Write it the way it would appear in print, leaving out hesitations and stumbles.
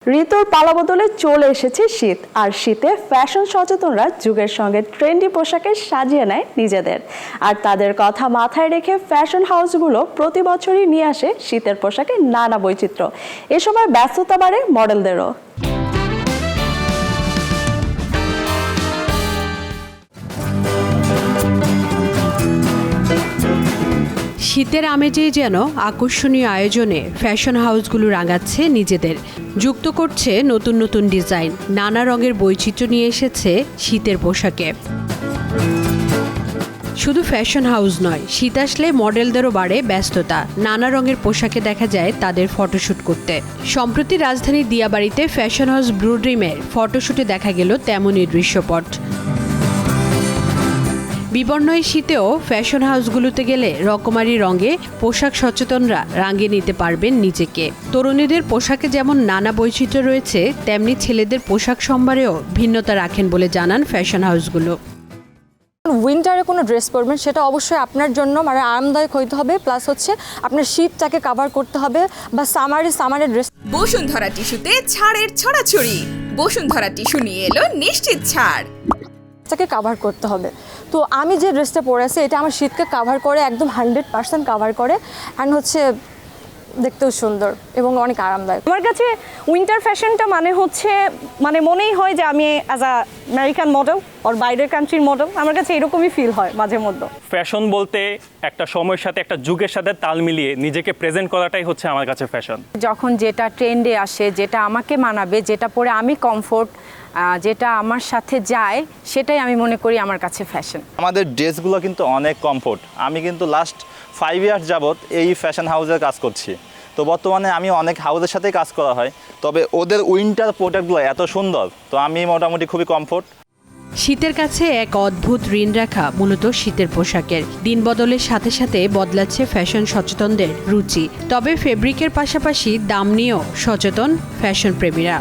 ঋতুর পালাবদলে চলে এসেছে শীত, আর শীতে ফ্যাশন সচেতনরা যুগের সঙ্গে ট্রেন্ডি পোশাকে সাজিয়ে নেয় নিজেদের। আর তাদের কথা মাথায় রেখে ফ্যাশন হাউসগুলো প্রতি বছরই নিয়ে আসে শীতের পোশাকে নানা বৈচিত্র্য। এ সময় ব্যস্ততা বাড়ে মডেলদেরও। শীতের আমেজেই যেন আকর্ষণীয় আয়োজনে ফ্যাশন হাউসগুলো রাঙাচ্ছে নিজেদের, যুক্ত করছে নতুন নতুন ডিজাইন, নানা রঙের বৈচিত্র্য নিয়ে এসেছে শীতের পোশাকে। শুধু ফ্যাশন হাউস নয়, শীত আসলে মডেলদেরও বাড়ে ব্যস্ততা। নানা রঙের পোশাকে দেখা যায় তাদের ফটোশ্যুট করতে। সম্প্রতি রাজধানীর দিয়াবাড়িতে ফ্যাশন হাউস ব্লু ড্রিমের ফটোশ্যুটে দেখা গেল তেমনই দৃশ্যপট। বিবর্ণ এই শীতেও ফ্যাশন হাউসগুলোতে গেলে রকমারি রঙে পোশাক সচেতনরা রাঙিয়ে নিতে পারবেন নিজেকে। তরুণীদের পোশাকে যেমন নানা বৈচিত্র্য রয়েছে, তেমনি ছেলেদের পোশাক সম্ভারেও ভিন্নতা রাখেন বলে জানান ফ্যাশন হাউসগুলো। উইন্টারে কোনো ড্রেস পরবেন সেটা অবশ্যই আপনার জন্য মানে আরামদায়ক হইতে হবে, প্লাস হচ্ছে আপনার শীতটাকে কাভার করতে হবে, বা সামারের ড্রেস। বসুন্ধরা টিস্যুতে ছাড়ের ছড়াছড়ি। বসুন্ধরা টিস্যু নিয়ে এলো নিশ্চিত ছাড়। তাকে কাভার করতে হবে। তো আমি যে ড্রেসটা পরে আছি এটা আমার শীতকে কাভার করে, একদম 100% কাভার করে, অ্যান্ড হচ্ছে দেখতেও সুন্দর এবং অনেক আরামদায়ক। আমার কাছে উইন্টার ফ্যাশনটা মানে মনেই হয় যে আমি অ্যাজ আ আমেরিকান মডেল ওর বাইরের কান্ট্রির মডেল। আমার কাছে এরকমই ফিল হয় মাঝে মধ্যে। ফ্যাশন বলতে একটা সময়ের সাথে, একটা যুগের সাথে তাল মিলিয়ে নিজেকে প্রেজেন্ট করাটাই হচ্ছে আমার কাছে ফ্যাশন। যখন যেটা ট্রেন্ডে আসে, যেটা আমাকে মানাবে, যেটা পরে আমি কমফোর্ট, যেটা আমার সাথে যায়, সেটাই আমি মনে করি আমার কাছে ফ্যাশন। আমাদের ড্রেসগুলো কিন্তু অনেক কমফোর্ট। আমি কিন্তু লাস্ট 5 ইয়ার্স যাবত এই ফ্যাশন হাউসের কাজ করছি। তো বর্তমানে আমি অনেক হাউসের সাথেই কাজ করা হয়, তবে ওদের উইন্টার প্রোডাক্টগুলো এত সুন্দর, তো আমি মোটামুটি খুবই কমফোর্ট। শীতের কাছে এক অদ্ভুত ঋণ রাখা মূলত শীতের পোশাকের। দিন বদলের সাথে সাথে বদলাচ্ছে ফ্যাশন সচেতনদের রুচি। তবে ফেব্রিকের পাশাপাশি দাম নিয়েও সচেতন ফ্যাশন প্রেমীরা।